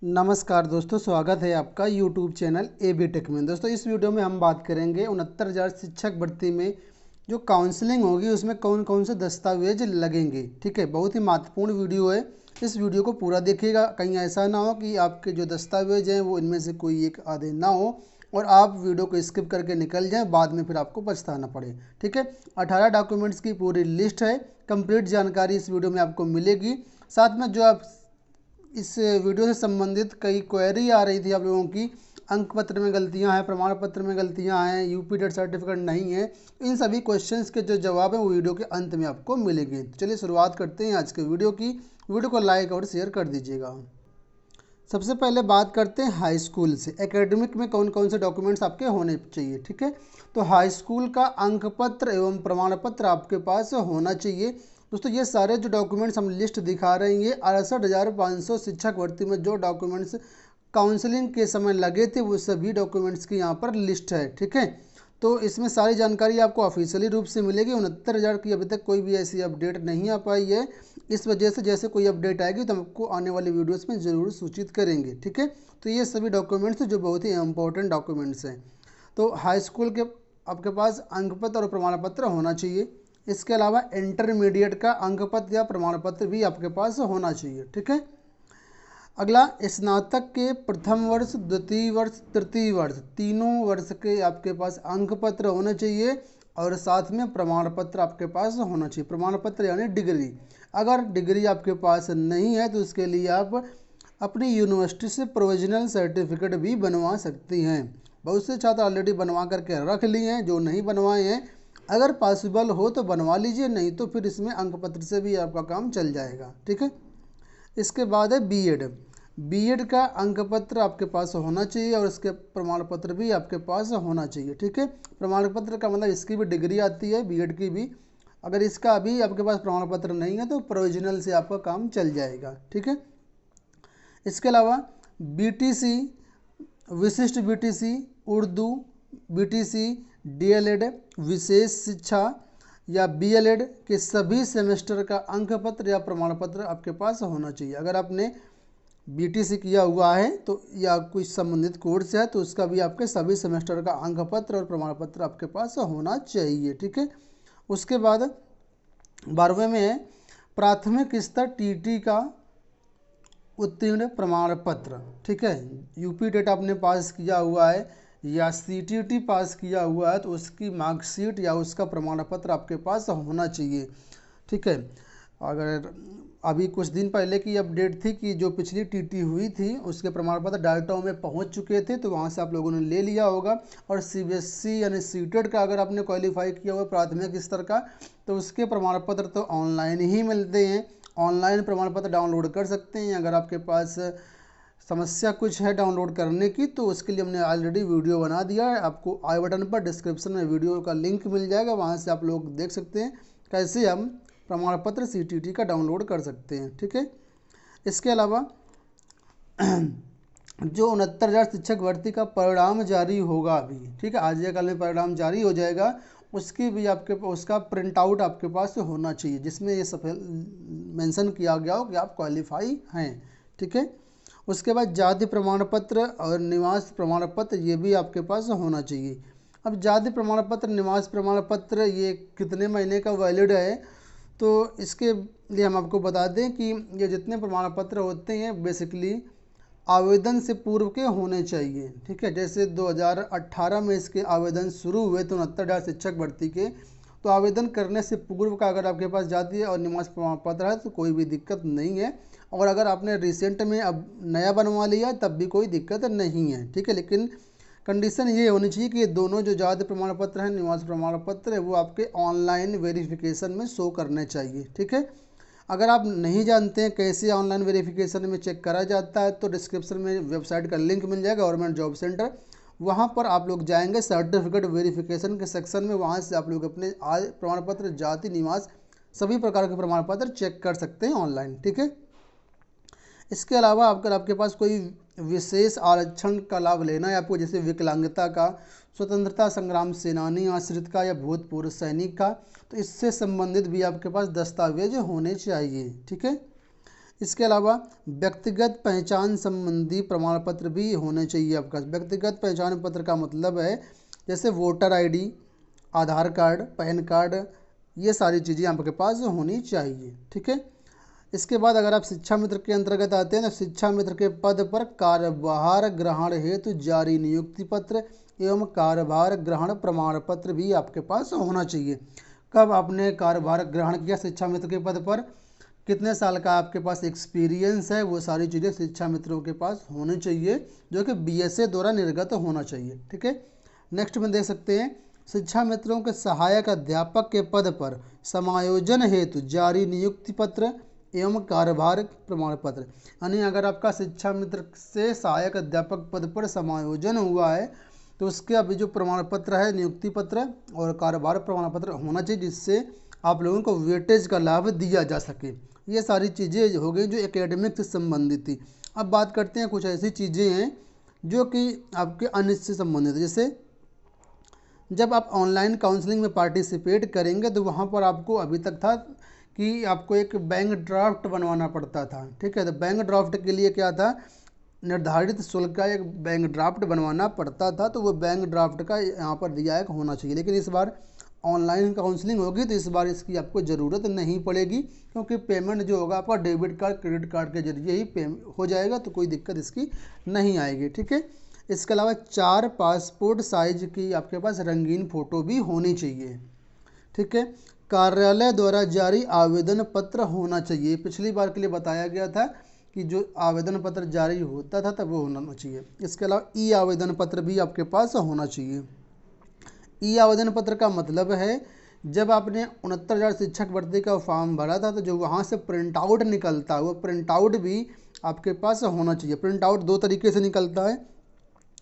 नमस्कार दोस्तों, स्वागत है आपका यूट्यूब चैनल AB टेक में। दोस्तों इस वीडियो में हम बात करेंगे 69,000 शिक्षक भर्ती में जो काउंसलिंग होगी उसमें कौन कौन से दस्तावेज लगेंगे। ठीक है, बहुत ही महत्वपूर्ण वीडियो है। इस वीडियो को पूरा देखिएगा, कहीं ऐसा ना हो कि आपके जो दस्तावेज हैं वो इनमें से कोई एक आधे ना हो और आप वीडियो को स्किप करके निकल जाएं, बाद में फिर आपको पछताना पड़े। ठीक है, 18 डॉक्यूमेंट्स की पूरी लिस्ट है। कंप्लीट जानकारी इस वीडियो में आपको मिलेगी। साथ में जो आप इस वीडियो से संबंधित कई क्वेरी आ रही थी आप लोगों की, अंक पत्र में गलतियां हैं, प्रमाण पत्र में गलतियां हैं, यूपी डेट सर्टिफिकेट नहीं है, इन सभी क्वेश्चंस के जो जवाब है वो वीडियो के अंत में आपको मिलेंगे। तो चलिए शुरुआत करते हैं आज के वीडियो की। वीडियो को लाइक और शेयर कर दीजिएगा। सबसे पहले बात करते हैं हाई स्कूल से। एकेडमिक में कौन कौन से डॉक्यूमेंट्स आपके होने चाहिए। ठीक है, तो हाई स्कूल का अंक पत्र एवं प्रमाण पत्र आपके पास होना चाहिए। दोस्तों ये सारे जो डॉक्यूमेंट्स हम लिस्ट दिखा रहे हैं, ये 68,500 शिक्षक भर्ती में जो डॉक्यूमेंट्स काउंसलिंग के समय लगे थे वो सभी डॉक्यूमेंट्स की यहाँ पर लिस्ट है। ठीक है, तो इसमें सारी जानकारी आपको ऑफिशियली रूप से मिलेगी। 69,000 की अभी तक कोई भी ऐसी अपडेट नहीं आ पाई है। इस वजह से जैसे कोई अपडेट आएगी तो हम आपको आने वाली वीडियोस में ज़रूर सूचित करेंगे। ठीक है, तो ये सभी डॉक्यूमेंट्स जो बहुत ही इंपॉर्टेंट डॉक्यूमेंट्स हैं। तो हाई स्कूल के आपके पास अंक पत्र और प्रमाण पत्र होना चाहिए। इसके अलावा इंटरमीडिएट का अंक पत्र या प्रमाण पत्र भी आपके पास होना चाहिए। ठीक है, अगला स्नातक के प्रथम वर्ष, द्वितीय वर्ष, तृतीय वर्ष, तीनों वर्ष के आपके पास अंक पत्र होने चाहिए और साथ में प्रमाण पत्र आपके पास होना चाहिए। प्रमाण पत्र यानी डिग्री। अगर डिग्री आपके पास नहीं है तो उसके लिए आप अपनी यूनिवर्सिटी से प्रोविजनल सर्टिफिकेट भी बनवा सकती हैं। बहुत से छात्र ऑलरेडी बनवा करके रख लिए हैं, जो नहीं बनवाए हैं अगर पॉसिबल हो तो बनवा लीजिए, नहीं तो फिर इसमें अंक पत्र से भी आपका काम चल जाएगा। ठीक है, इसके बाद है बीएड। बीएड का अंक पत्र आपके पास होना चाहिए और इसके प्रमाण पत्र भी आपके पास होना चाहिए। ठीक है, प्रमाण पत्र का मतलब इसकी भी डिग्री आती है, बीएड की भी। अगर इसका अभी आपके पास प्रमाण पत्र नहीं है तो प्रोविजनल से आपका काम चल जाएगा। ठीक है, इसके अलावा बीटीसी, विशिष्ट बीटीसी, उर्दू बीटीसी, डीएलएड, विशेष शिक्षा या बीएलएड के सभी सेमेस्टर का अंक पत्र या प्रमाण पत्र आपके पास होना चाहिए। अगर आपने बीटीसी किया हुआ है तो या कोई संबंधित कोर्स है तो उसका भी आपके सभी सेमेस्टर का अंक पत्र और प्रमाण पत्र आपके पास होना चाहिए। ठीक है, उसके बाद 12वें में है प्राथमिक स्तर टीटी का उत्तीर्ण प्रमाण पत्र। ठीक है, यूपी डेट आपने पास किया हुआ है या सीटीटी पास किया हुआ है तो उसकी मार्कशीट या उसका प्रमाण पत्र आपके पास होना चाहिए। ठीक है, अगर अभी कुछ दिन पहले की अपडेट थी कि जो पिछली टीटी हुई थी उसके प्रमाण पत्र डाटा में पहुंच चुके थे तो वहां से आप लोगों ने ले लिया होगा। और सीबीएसई यानी सीटेट का अगर आपने क्वालिफाई किया हुआ प्राथमिक स्तर का तो उसके प्रमाण पत्र तो ऑनलाइन ही मिलते हैं। ऑनलाइन प्रमाण पत्र डाउनलोड कर सकते हैं। अगर आपके पास समस्या कुछ है डाउनलोड करने की तो उसके लिए हमने ऑलरेडी वीडियो बना दिया है। आपको आई बटन पर डिस्क्रिप्शन में वीडियो का लिंक मिल जाएगा, वहाँ से आप लोग देख सकते हैं कैसे हम प्रमाण पत्र सीटीटी का डाउनलोड कर सकते हैं। ठीक है, इसके अलावा जो 69,000 शिक्षक भर्ती का परिणाम जारी होगा अभी, ठीक है, आज या कल में परिणाम जारी हो जाएगा, उसकी भी आपके उसका प्रिंट आउट आपके पास होना चाहिए जिसमें ये सफेद मेंशन किया गया हो कि आप क्वालिफाई हैं। ठीक है, उसके बाद जाति प्रमाण पत्र और निवास प्रमाण पत्र ये भी आपके पास होना चाहिए। अब जाति प्रमाण पत्र, निवास प्रमाण पत्र ये कितने महीने का वैलिड है तो इसके लिए हम आपको बता दें कि ये जितने प्रमाण पत्र होते हैं बेसिकली आवेदन से पूर्व के होने चाहिए। ठीक है, जैसे 2018 में इसके आवेदन शुरू हुए तो 69,000 शिक्षक भर्ती के, तो आवेदन करने से पूर्व का अगर आपके पास जाति और निवास प्रमाण पत्र है तो कोई भी दिक्कत नहीं है। और अगर आपने रिसेंट में अब नया बनवा लिया तब भी कोई दिक्कत नहीं है। ठीक है, लेकिन कंडीशन ये होनी चाहिए कि ये दोनों जो जाति प्रमाण पत्र है, निवास प्रमाण पत्र है, वो आपके ऑनलाइन वेरिफिकेशन में शो करने चाहिए। ठीक है, अगर आप नहीं जानते हैं कैसे ऑनलाइन वेरिफिकेशन में चेक करा जाता है तो डिस्क्रिप्शन में वेबसाइट का लिंक मिल जाएगा, गवर्नमेंट जॉब सेंटर, वहाँ पर आप लोग जाएंगे सर्टिफिकेट वेरिफिकेशन के सेक्शन में, वहाँ से आप लोग अपने प्रमाण पत्र, जाति, निवास सभी प्रकार के प्रमाण पत्र चेक कर सकते हैं ऑनलाइन। ठीक है, इसके अलावा अगर आपके पास कोई विशेष आरक्षण का लाभ लेना है आपको, जैसे विकलांगता का, स्वतंत्रता संग्राम सेनानी आश्रित का या भूतपूर्व सैनिक का, तो इससे संबंधित भी आपके पास दस्तावेज होने चाहिए। ठीक है, इसके अलावा व्यक्तिगत पहचान संबंधी प्रमाण पत्र भी होने चाहिए आपका। व्यक्तिगत पहचान पत्र का मतलब है जैसे वोटर आईडी, आधार कार्ड, पैन कार्ड, ये सारी चीज़ें आपके पास होनी चाहिए, ठीक है। इसके बाद अगर आप शिक्षा मित्र के अंतर्गत आते हैं तो शिक्षा मित्र के पद पर कार्यभार ग्रहण हेतु जारी नियुक्ति पत्र एवं कार्यभार ग्रहण प्रमाण पत्र भी आपके पास होना चाहिए। कब आपने कार्यभार ग्रहण किया शिक्षा मित्र के पद पर, कितने साल का आपके पास एक्सपीरियंस है, वो सारी चीज़ें शिक्षा मित्रों के पास होनी चाहिए, जो कि बीएसए द्वारा निर्गत होना चाहिए, ठीक है। नेक्स्ट में देख सकते हैं शिक्षा मित्रों के सहायक अध्यापक के पद पर समायोजन हेतु जारी नियुक्ति पत्र एवं कार्यभार प्रमाण पत्र। यानी अगर आपका शिक्षा मित्र से सहायक अध्यापक पद पर समायोजन हुआ है तो उसके अभी जो प्रमाण पत्र है, नियुक्ति पत्र और कार्यभार प्रमाण पत्र होना चाहिए, जिससे आप लोगों को वेटेज का लाभ दिया जा सके। ये सारी चीज़ें हो गई जो एकेडमिक से संबंधित थी। अब बात करते हैं कुछ ऐसी चीज़ें हैं जो कि आपके अन्य से संबंधित है। जैसे जब आप ऑनलाइन काउंसलिंग में पार्टिसिपेट करेंगे तो वहाँ पर आपको अभी तक था कि आपको एक बैंक ड्राफ्ट बनवाना पड़ता था, ठीक है। तो बैंक ड्राफ्ट के लिए क्या था, निर्धारित शुल्क का एक बैंक ड्राफ्ट बनवाना पड़ता था, तो वो बैंक ड्राफ्ट का यहाँ पर दिया एक होना चाहिए। लेकिन इस बार ऑनलाइन काउंसलिंग होगी तो इस बार इसकी आपको ज़रूरत नहीं पड़ेगी, क्योंकि पेमेंट जो होगा आपका डेबिट कार्ड, क्रेडिट कार्ड के जरिए ही पे हो जाएगा, तो कोई दिक्कत इसकी नहीं आएगी, ठीक है। इसके अलावा 4 पासपोर्ट साइज की आपके पास रंगीन फ़ोटो भी होनी चाहिए, ठीक है। कार्यालय द्वारा जारी आवेदन पत्र होना चाहिए। पिछली बार के लिए बताया गया था कि जो आवेदन पत्र जारी होता था तब वो होना चाहिए। इसके अलावा ई आवेदन पत्र भी आपके पास होना चाहिए। ई आवेदन पत्र का मतलब है जब आपने 69,000 शिक्षक भर्ती का फॉर्म भरा था तो जो वहाँ से प्रिंट आउट निकलता है वो प्रिंट आउट भी आपके पास होना चाहिए। प्रिंट आउट 2 तरीके से निकलता है,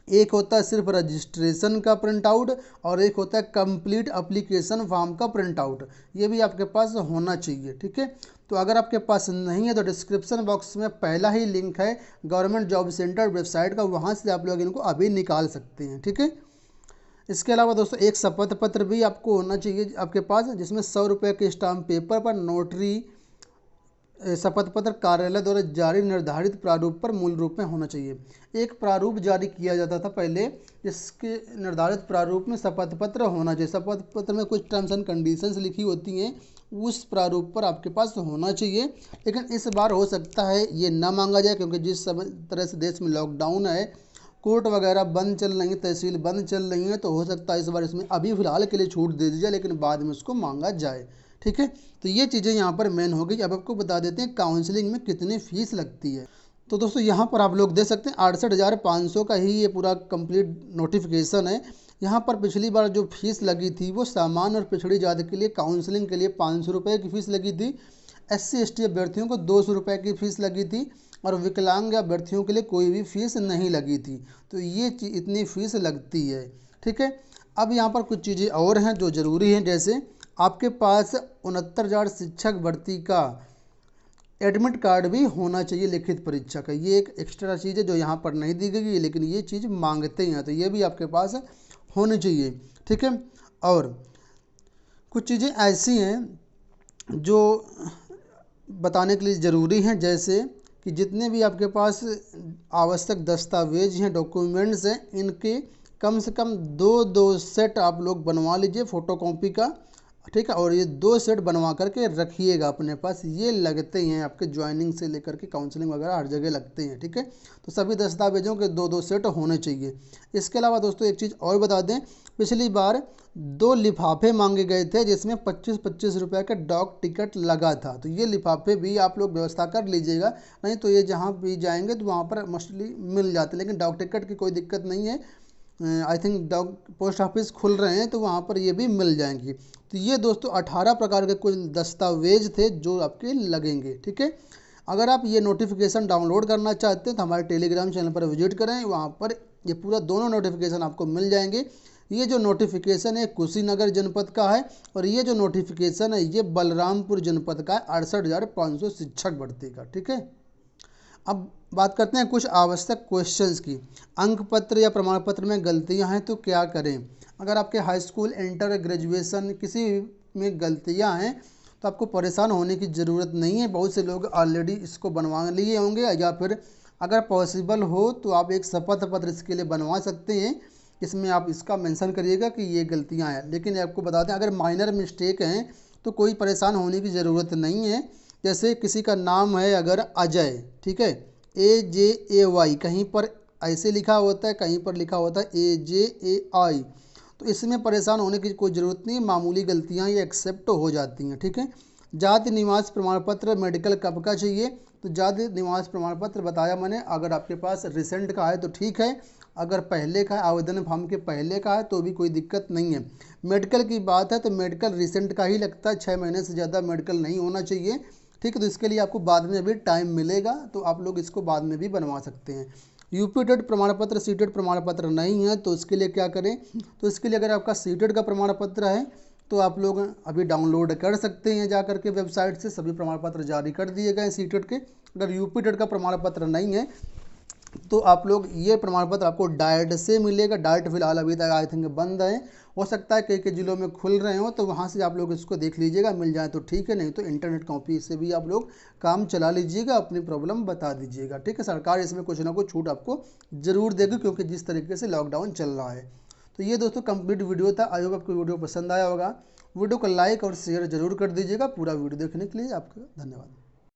एक होता है सिर्फ रजिस्ट्रेशन का प्रिंट आउट और एक होता है कंप्लीट एप्लीकेशन फॉर्म का प्रिंट आउट। ये भी आपके पास होना चाहिए, ठीक है। तो अगर आपके पास नहीं है तो डिस्क्रिप्शन बॉक्स में पहला ही लिंक है गवर्नमेंट जॉब सेंटर वेबसाइट का, वहाँ से आप लोग इनको अभी निकाल सकते हैं, ठीक है। इसके अलावा दोस्तों एक शपथ पत्र भी आपको होना चाहिए आपके पास, जिसमें 100 रुपये के स्टाम्प पेपर पर नोटरी शपथ पत्र कार्यालय द्वारा जारी निर्धारित प्रारूप पर मूल रूप में होना चाहिए। एक प्रारूप जारी किया जाता था पहले, जिसके निर्धारित प्रारूप में शपथ पत्र होना चाहिए। शपथ पत्र में कुछ टर्म्स एंड कंडीशंस लिखी होती हैं, उस प्रारूप पर आपके पास होना चाहिए। लेकिन इस बार हो सकता है ये ना मांगा जाए, क्योंकि जिस तरह से देश में लॉकडाउन है, कोर्ट वगैरह बंद चल रही है, तहसील बंद चल रही है, तो हो सकता है इस बार इसमें अभी फ़िलहाल के लिए छूट दे दी जाए, लेकिन बाद में उसको मांगा जाए, ठीक है। तो ये चीज़ें यहाँ पर मेन हो गई। अब आपको बता देते हैं काउंसलिंग में कितनी फ़ीस लगती है। तो दोस्तों यहाँ पर आप लोग देख सकते हैं 68,500 का ही ये पूरा कंप्लीट नोटिफिकेशन है। यहाँ पर पिछली बार जो फीस लगी थी वो सामान्य और पिछड़ी जाति के लिए काउंसलिंग के लिए 500 रुपये की फ़ीस लगी थी। SC/ST अभ्यर्थियों को 200 रुपये की फ़ीस लगी थी और विकलांग अभ्यर्थियों के लिए कोई भी फीस नहीं लगी थी। तो ये इतनी फ़ीस लगती है, ठीक है। अब यहाँ पर कुछ चीज़ें और हैं जो ज़रूरी हैं, जैसे आपके पास 69,000 शिक्षक भर्ती का एडमिट कार्ड भी होना चाहिए लिखित परीक्षा का। ये एक एक्स्ट्रा चीज़ है जो यहाँ पर नहीं दी गई है, लेकिन ये चीज़ मांगते हैं, तो ये भी आपके पास होनी चाहिए, ठीक है। और कुछ चीज़ें ऐसी हैं जो बताने के लिए ज़रूरी हैं, जैसे कि जितने भी आपके पास आवश्यक दस्तावेज हैं, डॉक्यूमेंट्स हैं, इनके कम से कम 2 सेट आप लोग बनवा लीजिए फ़ोटोकॉपी का, ठीक है। और ये 2 सेट बनवा करके रखिएगा अपने पास। ये लगते हैं आपके ज्वाइनिंग से लेकर के काउंसलिंग वगैरह हर जगह लगते हैं, ठीक है। तो सभी दस्तावेजों के 2 सेट होने चाहिए। इसके अलावा दोस्तों एक चीज़ और बता दें, पिछली बार 2 लिफाफे मांगे गए थे जिसमें 25-25 रुपये का डाक टिकट लगा था। तो ये लिफाफे भी आप लोग व्यवस्था कर लीजिएगा, नहीं तो ये जहाँ भी जाएंगे तो वहाँ पर मोस्टली मिल जाते हैं। लेकिन डाक टिकट की कोई दिक्कत नहीं है, आई थिंक डाक पोस्ट ऑफिस खुल रहे हैं तो वहाँ पर ये भी मिल जाएंगी। तो ये दोस्तों 18 प्रकार के कुछ दस्तावेज थे जो आपके लगेंगे, ठीक है। अगर आप ये नोटिफिकेशन डाउनलोड करना चाहते हैं तो हमारे टेलीग्राम चैनल पर विजिट करें, वहाँ पर ये पूरा दोनों नोटिफिकेशन आपको मिल जाएंगे। ये जो नोटिफिकेशन है कुशीनगर जनपद का है और ये जो नोटिफिकेशन है ये बलरामपुर जनपद का है, 68,500 शिक्षक भर्ती का, ठीक है। अब बात करते हैं कुछ आवश्यक क्वेश्चंस की। अंक पत्र या प्रमाण पत्र में गलतियां हैं तो क्या करें। अगर आपके हाई स्कूल, इंटर, ग्रेजुएशन किसी में गलतियां हैं तो आपको परेशान होने की ज़रूरत नहीं है। बहुत से लोग ऑलरेडी इसको बनवा लिए होंगे, या फिर अगर पॉसिबल हो तो आप एक शपथ पत्र इसके लिए बनवा सकते हैं। इसमें आप इसका मेंशन करिएगा कि ये गलतियां हैं। लेकिन आपको बताते हैं, अगर माइनर मिस्टेक हैं तो कोई परेशान होने की ज़रूरत नहीं है। जैसे किसी का नाम है अगर अजय, ठीक है, AJAY, कहीं पर ऐसे लिखा होता है, कहीं पर लिखा होता है AJAI, तो इसमें परेशान होने की कोई ज़रूरत नहीं, मामूली गलतियां ये एक्सेप्ट हो जाती हैं, ठीक है। जाति निवास प्रमाण पत्र मेडिकल कब का चाहिए, तो जाति निवास प्रमाण पत्र बताया मैंने, अगर आपके पास रिसेंट का है तो ठीक है, अगर पहले का है, आवेदन फॉर्म के पहले का है तो भी कोई दिक्कत नहीं है। मेडिकल की बात है तो मेडिकल रिसेंट का ही लगता है, 6 महीने से ज़्यादा मेडिकल नहीं होना चाहिए, ठीक है। तो इसके लिए आपको बाद में भी टाइम मिलेगा, तो आप लोग इसको बाद में भी बनवा सकते हैं। यूपी टेट प्रमाण पत्र, सीटेट प्रमाण पत्र नहीं है तो इसके लिए क्या करें, तो इसके लिए अगर आपका सीटेट का प्रमाण पत्र है तो आप लोग अभी डाउनलोड कर सकते हैं जा करके वेबसाइट से, सभी प्रमाण पत्र जारी कर दिए गए सीटेट के। अगर यूपी टेट का प्रमाण पत्र नहीं है तो आप लोग ये प्रमाण पत्र आपको डाइट से मिलेगा। डाइट फिलहाल अभी तक आई थिंक बंद है, हो सकता है कई कई जिलों में खुल रहे हो, तो वहाँ से आप लोग इसको देख लीजिएगा, मिल जाए तो ठीक है, नहीं तो इंटरनेट कॉपी से भी आप लोग काम चला लीजिएगा, अपनी प्रॉब्लम बता दीजिएगा, ठीक है। सरकार इसमें कुछ ना कुछ छूट आपको ज़रूर देगी, क्योंकि जिस तरीके से लॉकडाउन चल रहा है। तो ये दोस्तों कंप्लीट वीडियो था, आई होप आपको वीडियो पसंद आया होगा। वीडियो को लाइक और शेयर जरूर कर दीजिएगा। पूरा वीडियो देखने के लिए आपका धन्यवाद।